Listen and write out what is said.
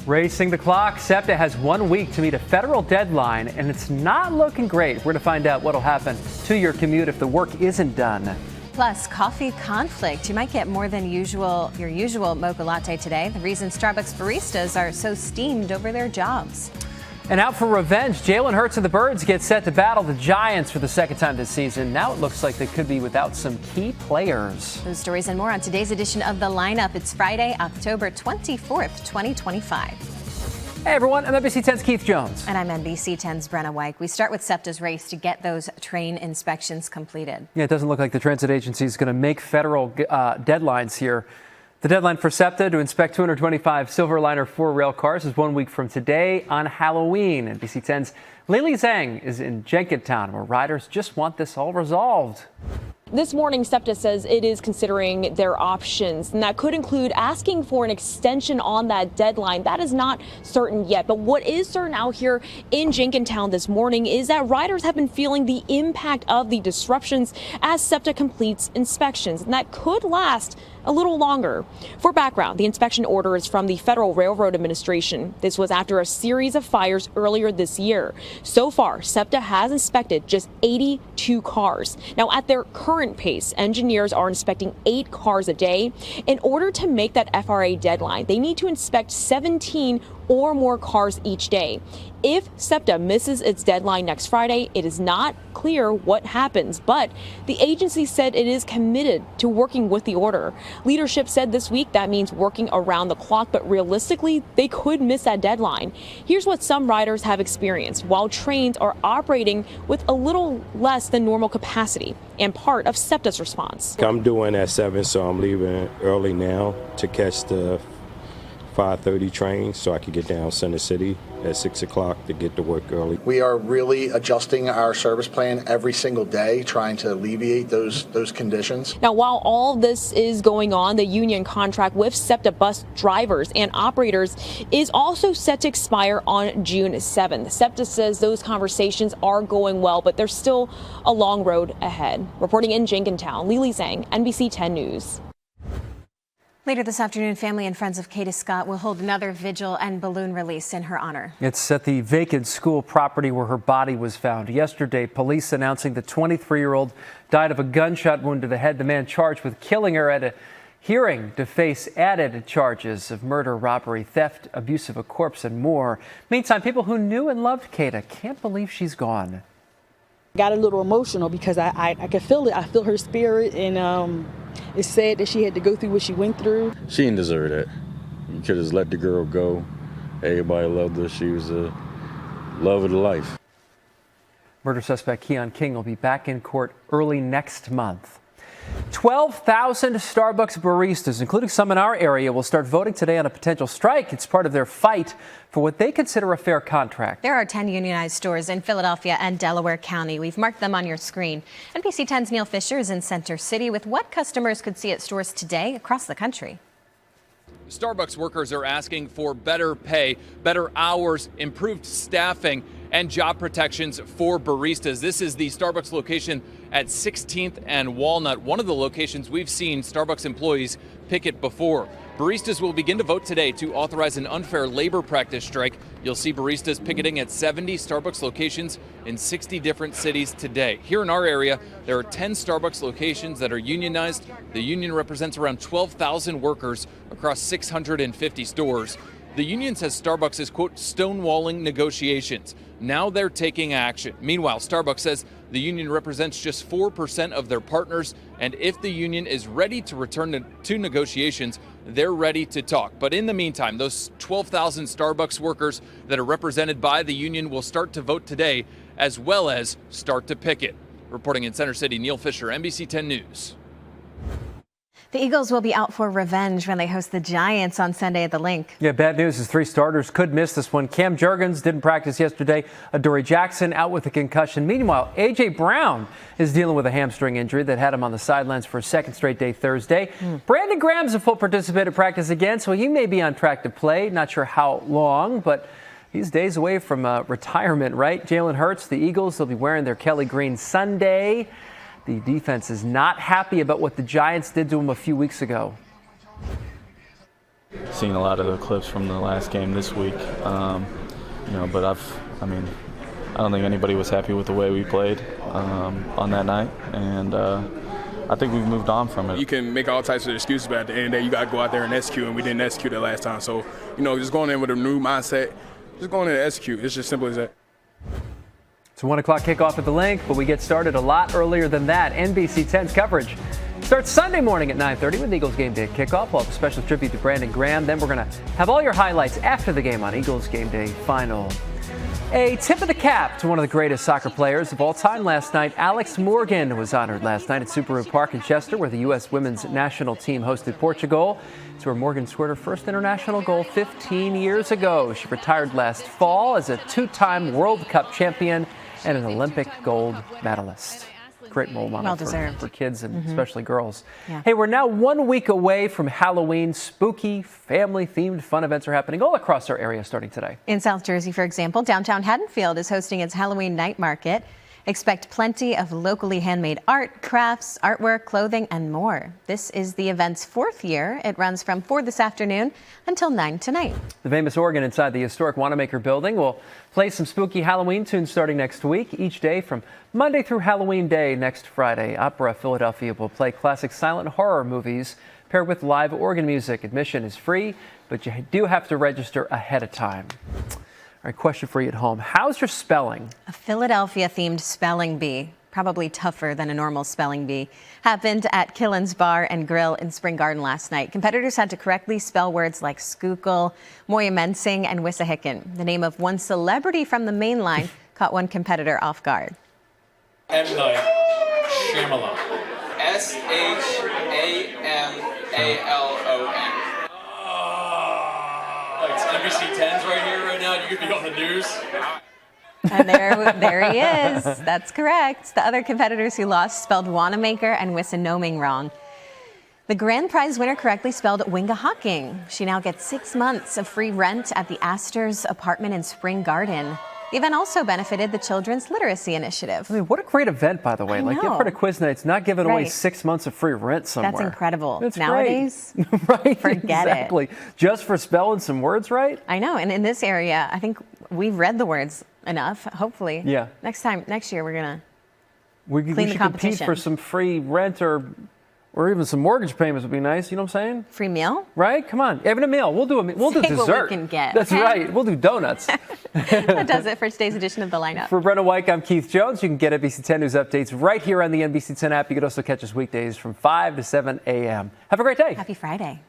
Racing the clock, SEPTA has 1 week to meet a federal deadline, and it's not looking great. We're going to find out what will happen to your commute if the work isn't done. Plus, coffee conflict. You might get more than your usual mocha latte today. The reason Starbucks baristas are so steamed over their jobs. And out for revenge, Jalen Hurts and the Birds get set to battle the Giants for the second time this season. Now it looks like they could be without some key players. Those stories and more on today's edition of The Lineup. It's Friday, October 24th, 2025. Hey everyone, I'm NBC 10's Keith Jones. And I'm NBC 10's Breanna Weick. We start with SEPTA's race to get those train inspections completed. Yeah, it doesn't look like the transit agency is going to make federal deadlines here. The deadline for SEPTA to inspect 225 Silverliner 4 rail cars is 1 week from today on Halloween. NBC 10's Lili Zheng is in Jenkintown, where riders just want this all resolved. This morning, SEPTA says it is considering their options, and that could include asking for an extension on that deadline. That is not certain yet. But what is certain out here in Jenkintown this morning is that riders have been feeling the impact of the disruptions as SEPTA completes inspections, and that could last a little longer. For background, the inspection order is from the Federal Railroad Administration. This was after a series of fires earlier this year. So far, SEPTA has inspected just 82 cars. Now, at their current pace, engineers are inspecting 8 cars a day. In order to make that FRA deadline, they need to inspect 17 or more cars each day. If SEPTA misses its deadline next Friday, it is not clear what happens, but the agency said it is committed to working with the order. Leadership said this week that means working around the clock, but realistically, they could miss that deadline. Here's what some riders have experienced while trains are operating with a little less than normal capacity, and part of SEPTA's response. I'm doing at 7, so I'm leaving early now to catch the 5:30 train so I can get down Center City at 6 o'clock to get to work early. We are really adjusting our service plan every single day, trying to alleviate those conditions. Now, while all this is going on, the union contract with SEPTA bus drivers and operators is also set to expire on June 7th. SEPTA says those conversations are going well, but there's still a long road ahead. Reporting in Jenkintown, Lili Zheng, NBC 10 News. Later this afternoon, family and friends of Kada Scott will hold another vigil and balloon release in her honor. It's at the vacant school property where her body was found. Yesterday, police announcing the 23-year-old died of a gunshot wound to the head. The man charged with killing her at a hearing to face added charges of murder, robbery, theft, abuse of a corpse, and more. Meantime, people who knew and loved Kada can't believe she's gone. Got a little emotional because I could feel it. I feel her spirit, and it's sad that she had to go through what she went through. She didn't deserve that. You could have let the girl go. Everybody loved her. She was a love of the life. Murder suspect Keon King will be back in court early next month. 12,000 Starbucks baristas, including some in our area, will start voting today on a potential strike. It's part of their fight for what they consider a fair contract. There are 10 unionized stores in Philadelphia and Delaware County. We've marked them on your screen. NBC 10's Neil Fisher is in Center City with what customers could see at stores today across the country. Starbucks workers are asking for better pay, better hours, improved staffing, and job protections for baristas. This is the Starbucks location at 16th and Walnut, one of the locations we've seen Starbucks employees picket before. Baristas will begin to vote today to authorize an unfair labor practice strike. You'll see baristas picketing at 70 Starbucks locations in 60 different cities today. Here in our area, there are 10 Starbucks locations that are unionized. The union represents around 12,000 workers across 650 stores. The union says Starbucks is, quote, stonewalling negotiations. Now they're taking action. Meanwhile, Starbucks says the union represents just 4% of their partners, and if the union is ready to return to negotiations, they're ready to talk. But in the meantime, those 12,000 Starbucks workers that are represented by the union will start to vote today, as well as start to picket. Reporting in Center City, Neil Fisher, NBC 10 News. The Eagles will be out for revenge when they host the Giants on Sunday at the Link. Yeah, bad news is 3 starters could miss this one. Cam Jurgens didn't practice yesterday. Adoree Jackson out with a concussion. Meanwhile, A.J. Brown is dealing with a hamstring injury that had him on the sidelines for a second straight day Thursday. Brandon Graham's a full participant at practice again, so he may be on track to play. Not sure how long, but he's days away from retirement, right? Jalen Hurts, the Eagles, they'll be wearing their Kelly Green Sunday. The defense is not happy about what the Giants did to him a few weeks ago. seen a lot of the clips from the last game this week. But I don't think anybody was happy with the way we played on that night, and I think we've moved on from it. You can make all types of excuses, but at the end of the day, you got to go out there and execute, and we didn't execute it last time. So, just going in with a new mindset, just going in and execute. It's just simple as that. It's a 1 o'clock kickoff at the Link, but we get started a lot earlier than that. NBC 10's coverage starts Sunday morning at 9:30 with Eagles Game Day kickoff. We'll have a special tribute to Brandon Graham. Then we're going to have all your highlights after the game on Eagles Game Day Final. A tip of the cap to one of the greatest soccer players of all time last night. Alex Morgan was honored last night at Subaru Park in Chester, where the U.S. women's national team hosted Portugal. It's where Morgan scored her first international goal 15 years ago. She retired last fall as a two-time World Cup champion and an Olympic gold medalist. Great role model for kids and especially girls. Yeah. Hey, we're now 1 week away from Halloween. Spooky, family-themed fun events are happening all across our area starting today. In South Jersey, for example, downtown Haddonfield is hosting its Halloween night market. Expect plenty of locally handmade art, crafts, artwork, clothing, and more. This is the event's fourth year. It runs from 4 this afternoon until 9 tonight. The famous organ inside the historic Wanamaker building will play some spooky Halloween tunes starting next week, each day from Monday through Halloween Day next Friday. Opera Philadelphia will play classic silent horror movies paired with live organ music. Admission is free, but you do have to register ahead of time. All right, question for you at home. How's your spelling? A Philadelphia-themed spelling bee, probably tougher than a normal spelling bee, happened at Killen's Bar and Grill in Spring Garden last night. Competitors had to correctly spell words like Schuylkill, Moyamensing, and Wissahickon. The name of one celebrity from the main line caught one competitor off guard. M. Night Shyamalan. Shamallon. It's NBC 10's right here right now. You could be on the news. And there he is. That's correct. The other competitors who lost spelled Wanamaker and Wissanoming wrong. The grand prize winner correctly spelled Wingahawking. She now gets 6 months of free rent at the Astor's apartment in Spring Garden. The event also benefited the Children's Literacy Initiative. I mean, what a great event, by the way. Like, you've heard of quiz nights, not giving away 6 months of free rent somewhere. That's incredible. It's nowadays, right? Forget exactly. Just for spelling some words right? I know. And in this area, I think we've read the words enough, hopefully. Yeah. Next year, we're going to we clean the should competition. Compete for some free rent or even some mortgage payments would be nice. You know what I'm saying? Free meal? Right? Come on. Even a meal. We'll do dessert. What we can get. That's okay? right. We'll do donuts. That does it for today's edition of The Lineup. For Breanna, Weick, I'm Keith Jones. You can get NBC 10 News updates right here on the NBC 10 app. You can also catch us weekdays from 5 to 7 a.m. Have a great day. Happy Friday.